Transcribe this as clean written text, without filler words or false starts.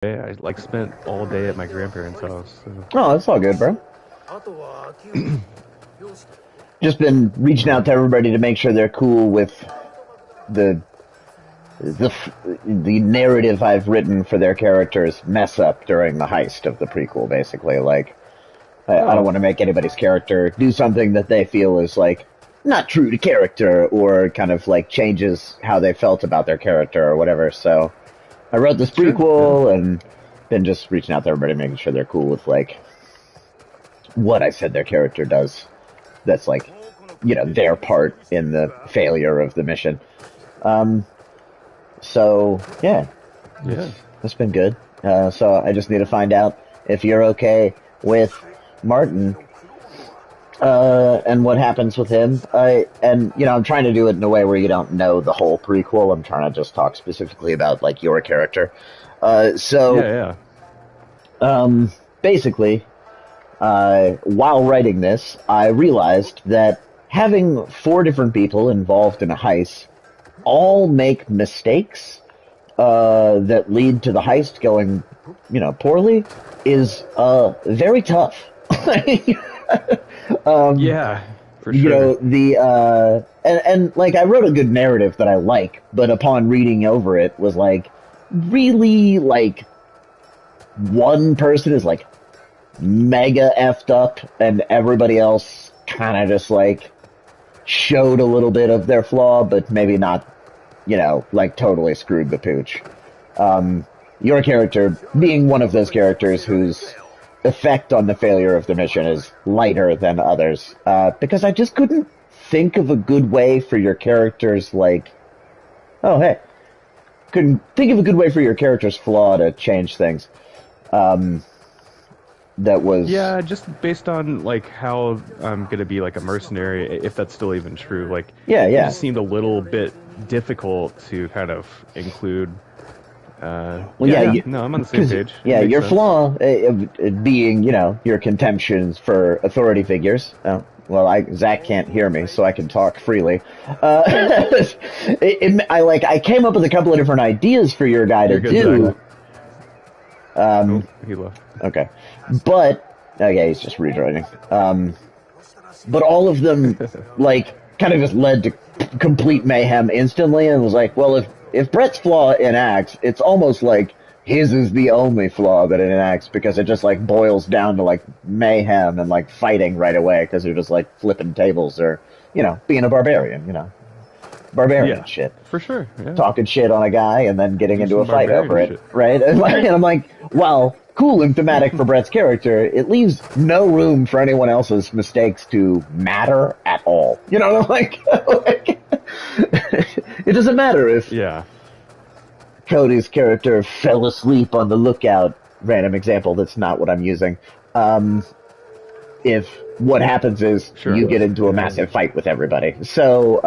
Yeah, I like spent all day at my grandparents' house. So. Oh, that's all good, bro. Just been reaching out to everybody to make sure they're cool with the the the narrative I've written for their characters mess up during the heist of the prequel. Basically, like I don't Oh, want to make anybody's character do something that they feel is like not true to character or kind of like changes how they felt about their character or whatever. So I wrote this sure. Yeah. prequel and been just reaching out to everybody, making sure they're cool with like what I said their character does. That's like, their part in the failure of the mission. Um, so yeah, Yeah. that's been good. So I just need to find out if you're okay with Martin and what happens with him. I'm trying to do it in a way where you don't know the whole prequel. I'm trying to just talk specifically about like your character. Uh, Yeah. so Yeah. basically, while writing this, I realized that having four different people involved in a heist all make mistakes that lead to the heist going, poorly is very tough. Yeah. For sure. And like I wrote a good narrative that I like, but upon reading over it was like really like one person is like mega effed up and everybody else kind of just like showed a little bit of their flaw, but maybe not, like totally screwed the pooch. Your character being one of those characters whose effect on the failure of the mission is lighter than others, because I just couldn't think of a good way for your characters, like, oh, hey, couldn't think of a good way for your character's flaw to change things. That was, Yeah, just based on like how I'm gonna be like a mercenary, if that's still even true. Like, yeah, it yeah. just seemed a little bit difficult to kind of include. Well, yeah, No, I'm on the same because page. It yeah, makes your sense. flaw being, your contemptions for authority figures. Well, Zach can't hear me, so I can talk freely. I came up with a couple of different ideas for your guy to You're good, Zach. do. Oh, he left. Okay, but okay, he's just rejoining. But all of them like kind of just led to complete mayhem instantly, and was like, well, if Brett's flaw enacts, it's almost like his is the only flaw that it enacts because it just like boils down to like mayhem and like fighting right away because you're just like flipping tables or being a barbarian, barbarian Yeah, shit, for sure. Yeah, talking shit on a guy and then getting do into a some fight over barbarian it, shit. right? And I'm like, well, cool and thematic for Brett's character. It leaves no room for anyone else's mistakes to matter at all. Like it doesn't matter if Yeah, Cody's character fell asleep on the lookout. Random example. That's not what I'm using. If what happens is sure. you get into a Yeah. massive fight with everybody. So